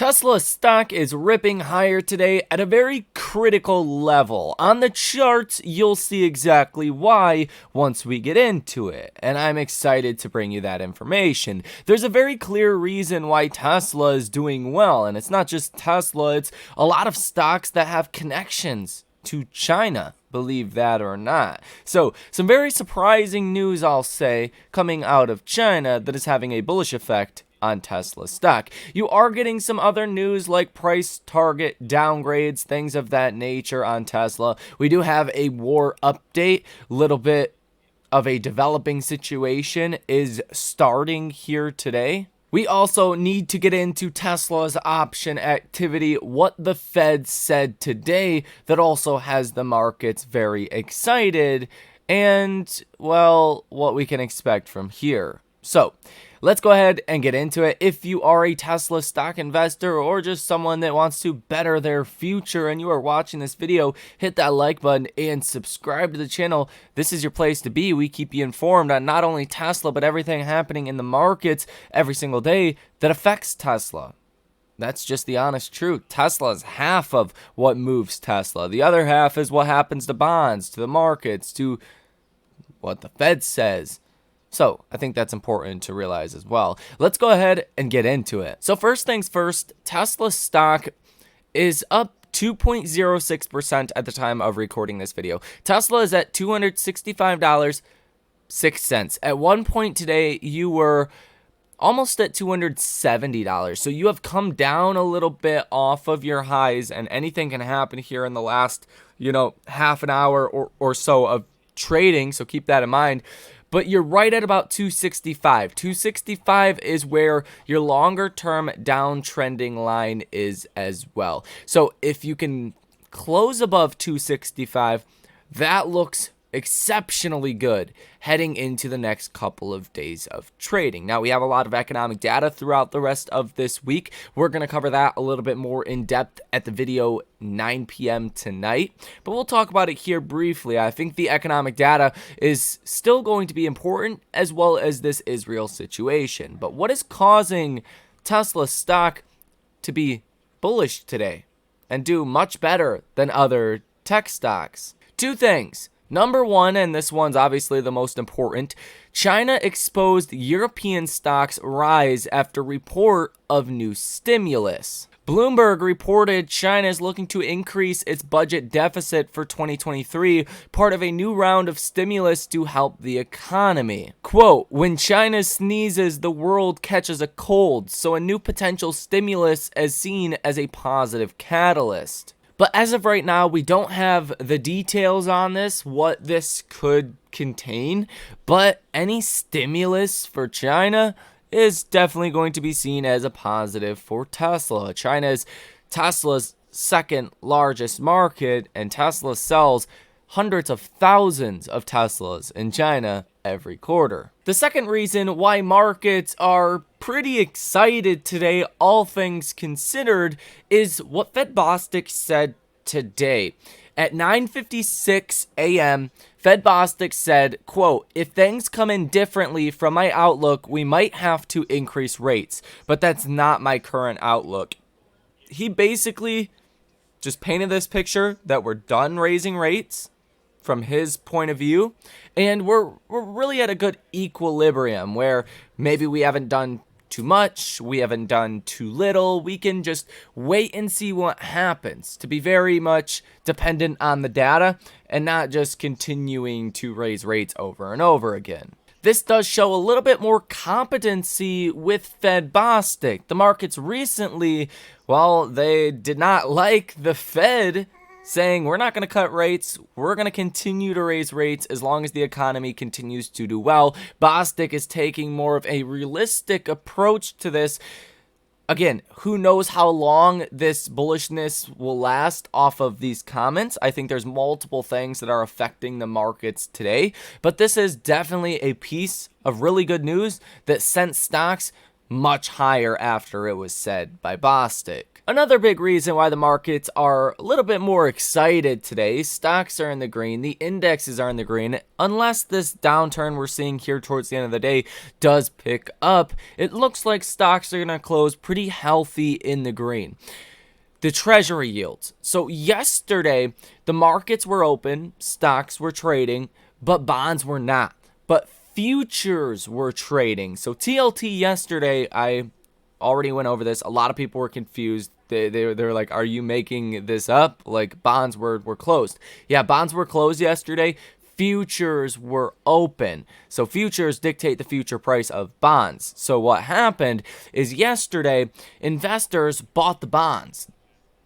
Tesla stock is ripping higher today at a very critical level. On the charts, you'll see exactly why once we get into it, and I'm excited to bring you that information. There's a very clear reason why Tesla is doing well, and it's not just Tesla, it's a lot of stocks that have connections to China, believe that or not. So, some very surprising news, I'll say, coming out of China that is having a bullish effect on Tesla stock. You are getting some other news like price target downgrades, things of that nature on Tesla. We do have a war update, little bit of a developing situation is starting here today. We also need to get into Tesla's option activity, what the Fed said today that also has the markets very excited, and, well, what we can expect from here. So, let's go ahead and get into it. If you are a Tesla stock investor or just someone that wants to better their future and you are watching this video, hit that like button and subscribe to the channel. This is your place to be. We keep you informed on not only Tesla, but everything happening in the markets every single day that affects Tesla. That's just the honest truth. Tesla is half of what moves Tesla. The other half is what happens to bonds, to the markets, to what the Fed says. So, I think that's important to realize as well. Let's go ahead and get into it. So, first things first, Tesla stock is up 2.06% at the time of recording this video. Tesla is at $265.06. At one point today, you were almost at $270. So, you have come down a little bit off of your highs, and anything can happen here in the last, half an hour or so of trading. So, keep that in mind. But you're right at about 265. 265 is where your longer term downtrending line is as well. So if you can close above 265, that looks exceptionally good heading into the next couple of days of trading. Now, we have a lot of economic data throughout the rest of this week. We're going to cover that a little bit more in depth at the video 9 p.m. tonight, but we'll talk about it here briefly. I think the economic data is still going to be important, as well as this Israel situation. But what is causing Tesla stock to be bullish today and do much better than other tech stocks? Two things. Number one, and this one's obviously the most important, China exposed European stocks rise after report of new stimulus. Bloomberg reported China is looking to increase its budget deficit for 2023, part of a new round of stimulus to help the economy. Quote, when China sneezes, the world catches a cold, so a new potential stimulus is seen as a positive catalyst. But as of right now, we don't have the details on this, what this could contain, but any stimulus for China is definitely going to be seen as a positive for Tesla. China is Tesla's second largest market, and Tesla sells hundreds of thousands of Teslas in China every quarter. The second reason why markets are pretty excited today, all things considered, is what Fed Bostic said today. At 9:56 a.m., Fed Bostic said, quote, if things come in differently from my outlook, we might have to increase rates, but that's not my current outlook. He basically just painted this picture that we're done raising rates from his point of view, and we're really at a good equilibrium where maybe we haven't done too much, we haven't done too little, we can just wait and see what happens, to be very much dependent on the data and not just continuing to raise rates over and over again. This does show a little bit more competency with Fed Bostic. The markets recently, well, they did not like the Fed saying we're not going to cut rates, we're going to continue to raise rates as long as the economy continues to do well. Bostic is taking more of a realistic approach to this. Again, who knows how long this bullishness will last off of these comments. I think there's multiple things that are affecting the markets today, but this is definitely a piece of really good news that sent stocks much higher after it was said by Bostic. Another big reason why the markets are a little bit more excited today, stocks are in the green, the indexes are in the green, unless this downturn we're seeing here towards the end of the day does pick up, it looks like stocks are going to close pretty healthy in the green. The treasury yields. So yesterday, the markets were open, stocks were trading, but bonds were not. But futures were trading. So TLT yesterday, I already went over this. A lot of people were confused. They were like, are you making this up? Like, bonds were closed. Yeah, bonds were closed yesterday. Futures were open. So futures dictate the future price of bonds. So what happened is yesterday, investors bought the bonds.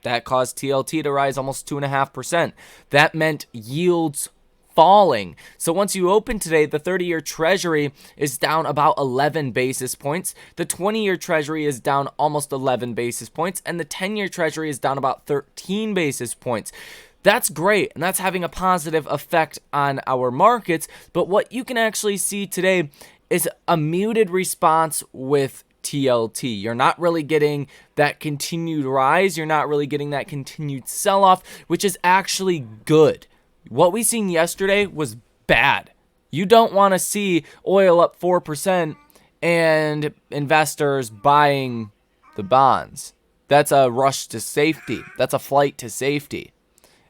That caused TLT to rise almost 2.5%. That meant yields falling. So once you open today, the 30-year treasury is down about 11 basis points. The 20-year treasury is down almost 11 basis points. And the 10-year treasury is down about 13 basis points. That's great, and that's having a positive effect on our markets. But what you can actually see today is a muted response with TLT. You're not really getting that continued rise. You're not really getting that continued sell-off, which is actually good. What we seen yesterday was bad. You don't want to see oil up 4% and investors buying the bonds. That's a rush to safety. That's a flight to safety.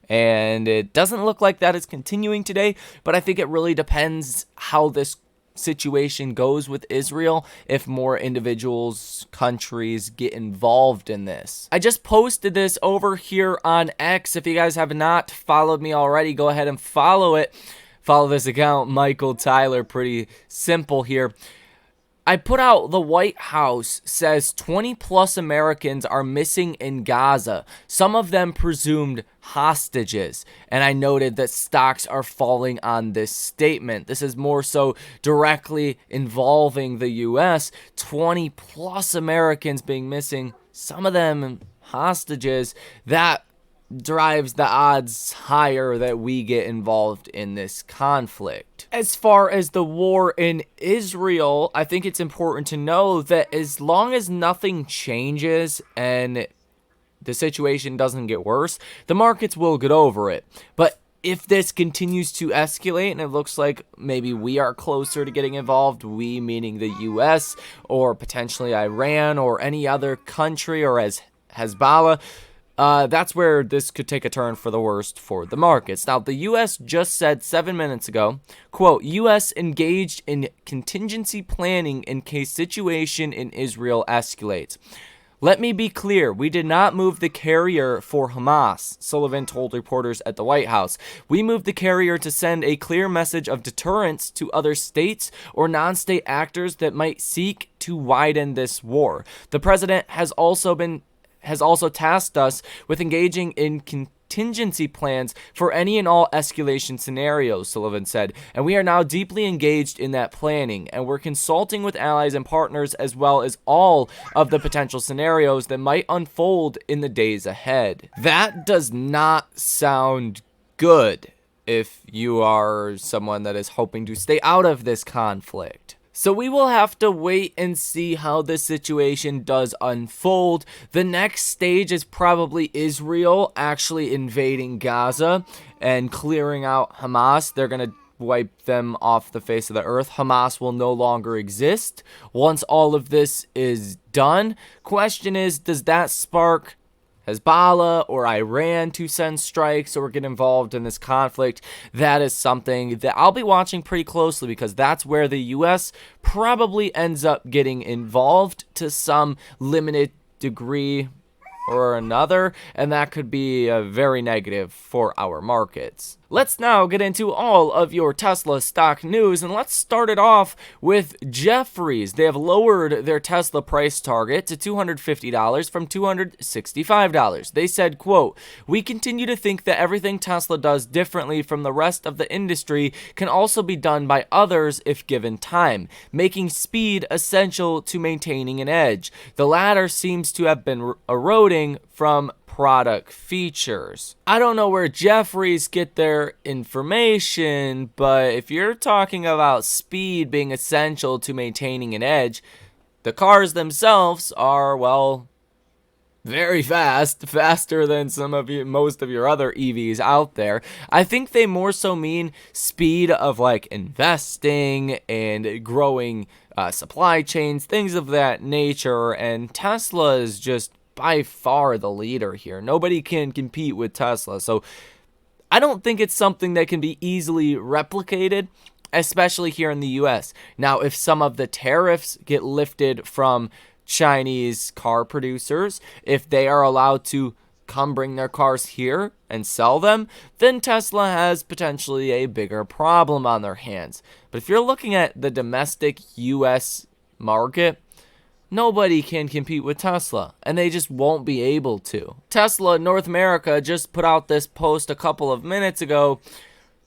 And it doesn't look like that is continuing today, but I think it really depends how this situation goes with Israel if more individuals, countries get involved in this. I just posted this over here on X. If you guys have not followed me already, go ahead and follow it. Follow this account, Michael Tyler. Pretty simple here. I put out the White House says 20 plus Americans are missing in Gaza, some of them presumed hostages. And I noted that stocks are falling on this statement. This is more so directly involving the U.S. 20 plus Americans being missing, some of them hostages. That drives the odds higher that we get involved in this conflict. As far as the war in Israel, I think it's important to know that as long as nothing changes and the situation doesn't get worse, the markets will get over it. But if this continues to escalate and it looks like maybe we are closer to getting involved, we meaning the U.S. or potentially Iran or any other country or as Hezbollah, that's where this could take a turn for the worst for the markets. Now, the U.S. just said 7 minutes ago, quote, U.S. engaged in contingency planning in case situation in Israel escalates. Let me be clear, we did not move the carrier for Hamas, Sullivan told reporters at the White House. We moved the carrier to send a clear message of deterrence to other states or non-state actors that might seek to widen this war. The president has also tasked us with engaging in contingency plans for any and all escalation scenarios, Sullivan said, and we are now deeply engaged in that planning, and we're consulting with allies and partners as well as all of the potential scenarios that might unfold in the days ahead. That does not sound good if you are someone that is hoping to stay out of this conflict. So we will have to wait and see how this situation does unfold. The next stage is probably Israel actually invading Gaza and clearing out Hamas. They're going to wipe them off the face of the earth. Hamas will no longer exist once all of this is done. Question is, does that spark Hezbollah or Iran to send strikes or get involved in this conflict? That is something that I'll be watching pretty closely because that's where the U.S. probably ends up getting involved to some limited degree or another, and that could be very negative for our markets. Let's now get into all of your Tesla stock news, and let's start it off with Jefferies. They have lowered their Tesla price target to $250 from $265. They said, quote, we continue to think that everything Tesla does differently from the rest of the industry can also be done by others if given time, making speed essential to maintaining an edge. The latter seems to have been eroding from product features. I don't know where Jefferies get their information, but if you're talking about speed being essential to maintaining an edge, The cars themselves are, well, very fast, faster than most of your other EVs out there. I think they more so mean speed of like investing and growing supply chains, things of that nature. And Tesla is just by far the leader here. Nobody can compete with Tesla. So I don't think it's something that can be easily replicated, especially here in the US. Now, if some of the tariffs get lifted from Chinese car producers, if they are allowed to come bring their cars here and sell them, then Tesla has potentially a bigger problem on their hands. But if you're looking at the domestic US market, nobody can compete with Tesla, and they just won't be able to. Tesla North America just put out this post a couple of minutes ago.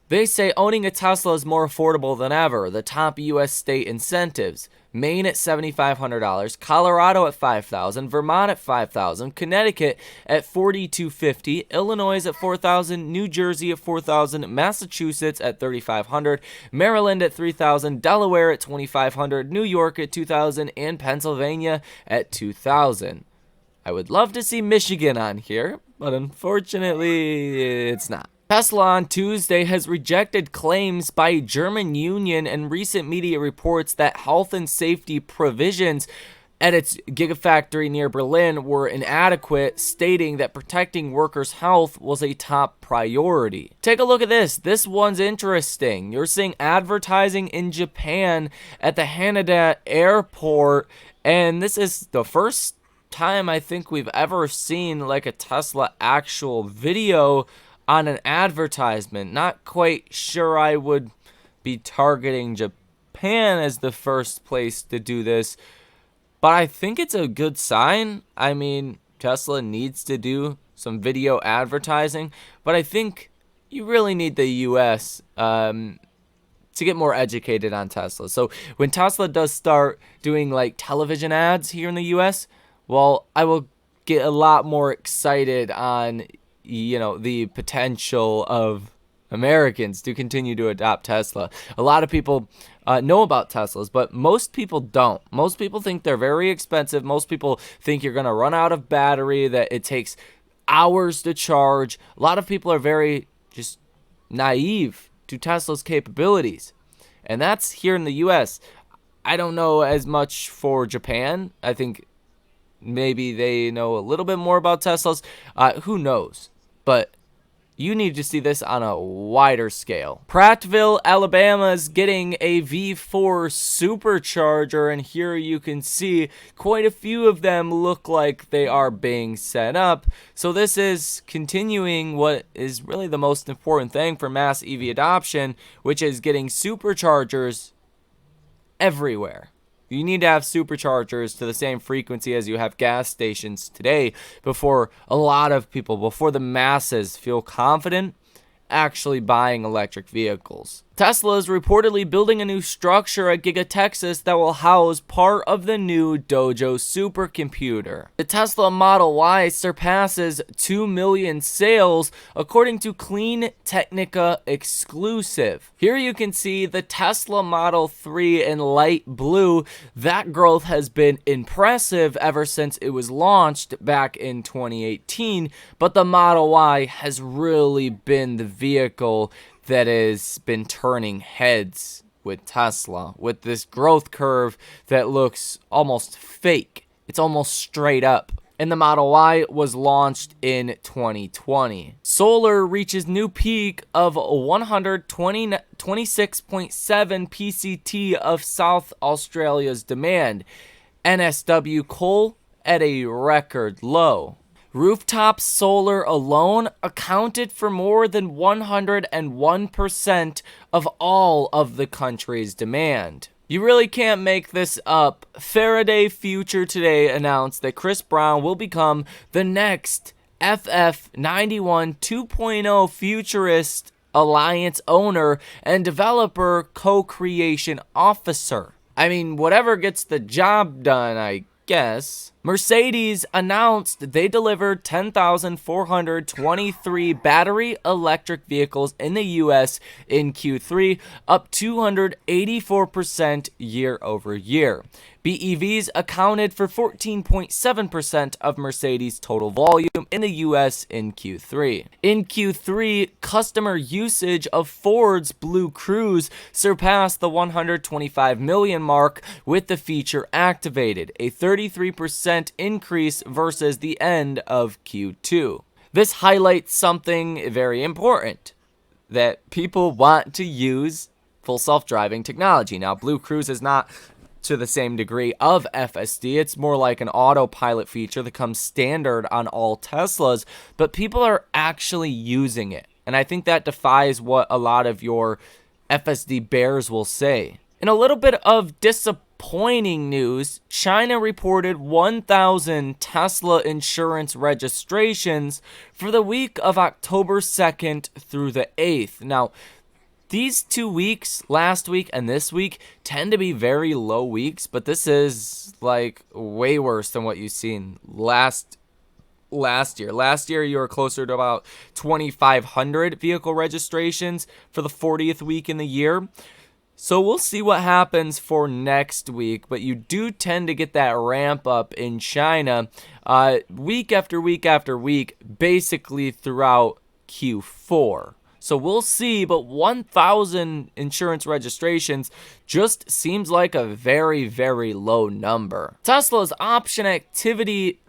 They say owning a Tesla is more affordable than ever. The top U.S. state incentives: Maine at $7,500, Colorado at $5,000, Vermont at $5,000, Connecticut at $4,250, Illinois at $4,000, New Jersey at $4,000, Massachusetts at $3,500, Maryland at $3,000, Delaware at $2,500, New York at $2,000, and Pennsylvania at $2,000. I would love to see Michigan on here, but unfortunately, it's not. Tesla on Tuesday has rejected claims by a German union and recent media reports that health and safety provisions at its gigafactory near Berlin were inadequate, stating that protecting workers' health was a top priority. Take a look at this. This one's interesting. You're seeing advertising in Japan at the Haneda airport, and this is the first time I think we've ever seen like a Tesla actual video on an advertisement. Not quite sure I would be targeting Japan as the first place to do this, but I think it's a good sign. I mean, Tesla needs to do some video advertising, but I think you really need the US to get more educated on Tesla. So when Tesla does start doing like television ads here in the US, well, I will get a lot more excited on the potential of Americans to continue to adopt Tesla. A lot of people know about Teslas, but most people don't. Most people think they're very expensive. Most people think you're going to run out of battery, that it takes hours to charge. A lot of people are very just naive to Tesla's capabilities. And that's here in the US. I don't know as much for Japan. I think maybe they know a little bit more about Teslas. Who knows? But you need to see this on a wider scale. Prattville, Alabama is getting a V4 supercharger, and here you can see quite a few of them look like they are being set up. So this is continuing what is really the most important thing for mass EV adoption, which is getting superchargers everywhere. You need to have superchargers to the same frequency as you have gas stations today before the masses feel confident actually buying electric vehicles. Tesla is reportedly building a new structure at Giga Texas that will house part of the new Dojo supercomputer. The Tesla Model Y surpasses 2 million sales, according to Clean Technica exclusive. Here you can see the Tesla Model 3 in light blue. That growth has been impressive ever since it was launched back in 2018, but the Model Y has really been the vehicle that has been turning heads with Tesla, with this growth curve that looks almost fake. It's almost straight up. And the Model Y was launched in 2020. Solar reaches new peak of 126.7 PCT of South Australia's demand. NSW coal at a record low. Rooftop solar alone accounted for more than 101% of all of the country's demand. You really can't make this up. Faraday Future today announced that Chris Brown will become the next FF91 2.0 Futurist Alliance owner and developer co-creation officer. I mean, whatever gets the job done, I guess. Mercedes announced they delivered 10,423 battery electric vehicles in the US in Q3, up 284% year over year. BEVs accounted for 14.7% of Mercedes' total volume in the US in Q3. In Q3, customer usage of Ford's Blue Cruise surpassed the 125 million mark with the feature activated, a 33% increase versus the end of Q2. This highlights something very important, that people want to use full self-driving technology. Now, Blue Cruise is not to the same degree of FSD. It's more like an autopilot feature that comes standard on all Teslas, but people are actually using it. And I think that defies what a lot of your FSD bears will say. In a little bit of disappointing news, China reported 1,000 Tesla insurance registrations for the week of October 2nd through the 8th. Now, these 2 weeks, last week and this week, tend to be very low weeks, but this is like way worse than what you've seen last year. Last year, you were closer to about 2,500 vehicle registrations for the 40th week in the year. So we'll see what happens for next week, but you do tend to get that ramp up in China week after week after week, basically throughout Q4. So we'll see, but 1,000 insurance registrations just seems like a very, very low number. Tesla's option activity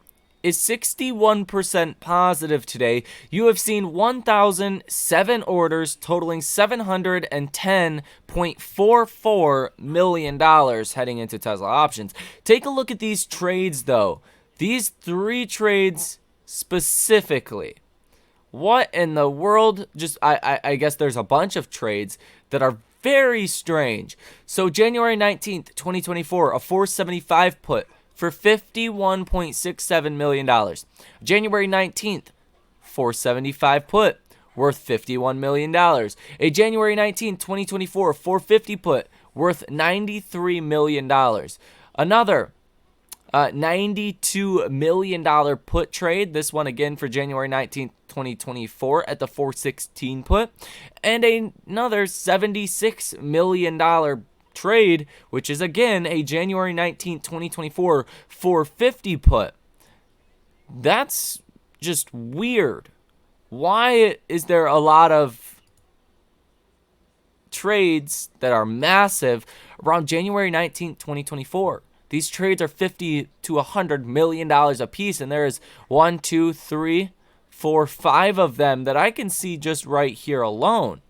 is 61% positive today. You have seen 1,007 orders totaling $710.44 million heading into Tesla options. Take a look at these trades, though. These 3 trades specifically. What in the world? Just I guess there's a bunch of trades that are very strange. So January 19th, 2024, a 475 put for $51.67 million. January 19th, 475 put worth $51 million. A January 19th, 2024, 450 put worth $93 million. Another $92 million put trade. This one again for January 19th, 2024 at the 416 put. And another $76 million trade, which is again a January 19th, 2024 450 put. That's just weird. Why is there a lot of trades that are massive around January 19th, 2024? These trades are $50 to $100 million a piece, and there is 1, 2, 3, 4, 5 of them that I can see just right here alone,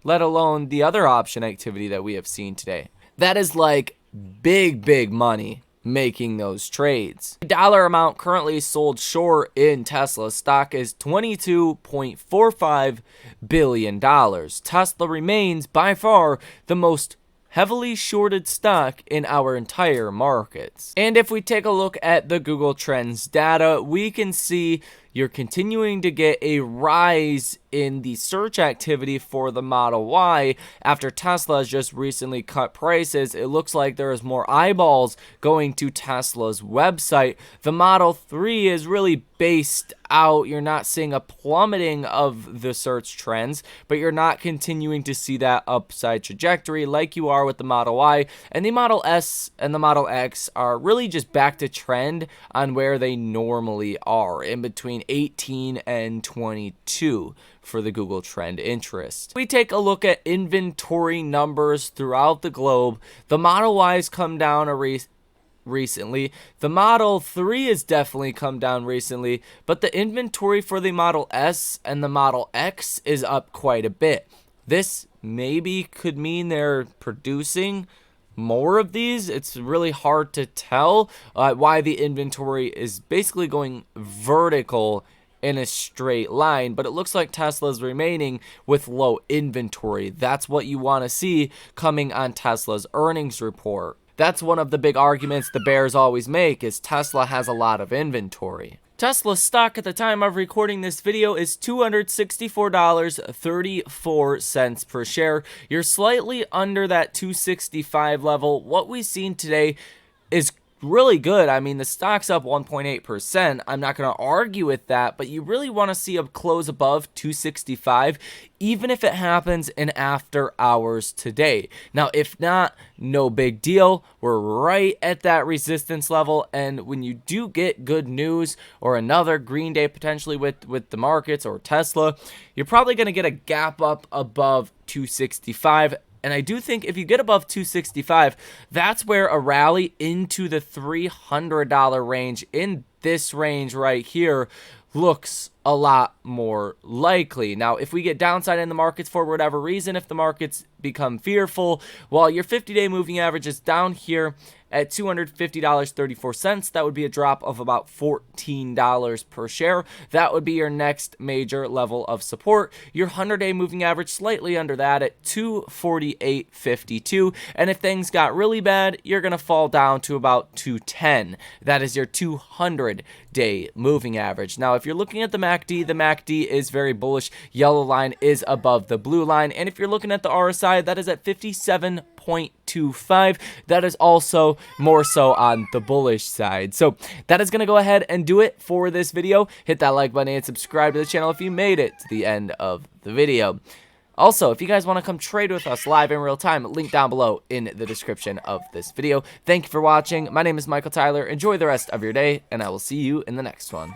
let alone the other option activity that we have seen today. That is like big, big money making those trades. The dollar amount currently sold short in Tesla stock is $22.45 billion. Tesla remains by far the most heavily shorted stock in our entire markets. And if we take a look at the Google Trends data, we can see you're continuing to get a rise in the search activity for the Model Y. After Tesla has just recently cut prices, it looks like there is more eyeballs going to Tesla's website. The Model 3 is really based out. You're not seeing a plummeting of the search trends, but you're not continuing to see that upside trajectory like you are with the Model Y. And the Model S and the Model X are really just back to trend on where they normally are, in between 18 and 22 for the Google Trend interest. We take a look at inventory numbers throughout the globe. The Model Y's come down recently. The Model 3 has definitely come down recently, but the inventory for the Model S and the Model X is up quite a bit. This maybe could mean they're producing more of these. It's really hard to tell why the inventory is basically going vertical in a straight line, but it looks like Tesla's remaining with low inventory. That's what you want to see coming on Tesla's earnings report. That's one of the big arguments the bears always make, is Tesla has a lot of inventory. Tesla stock at the time of recording this video is $264.34 per share. You're slightly under that $265 level. What we've seen today is really good. I mean, the stock's up 1.8%. I'm not going to argue with that, but you really want to see a close above 265, even if it happens in after hours today. Now, if not, no big deal. We're right at that resistance level, and when you do get good news or another green day potentially with the markets or Tesla, you're probably going to get a gap up above 265. And I do think if you get above 265, that's where a rally into the $300 range, in this range right here, looks a lot more likely. Now, if we get downside in the markets for whatever reason, if the markets become fearful, while your 50-day moving average is down here at $250.34, that would be a drop of about $14 per share. That would be your next major level of support. Your 100-day moving average slightly under that at $248.52. And if things got really bad, you're going to fall down to about $210. That is your 200-day moving average. Now, if you're looking at the MACD is very bullish. Yellow line is above the blue line. And if you're looking at the RSI, that is at 57.25. That is also more so on the bullish side. So that is going to go ahead and do it for this video. Hit that like button and subscribe to the channel if you made it to the end of the video. Also, if you guys want to come trade with us live in real time, link down below in the description of this video. Thank you for watching. My name is Michael Tyler. Enjoy the rest of your day, and I will see you in the next one.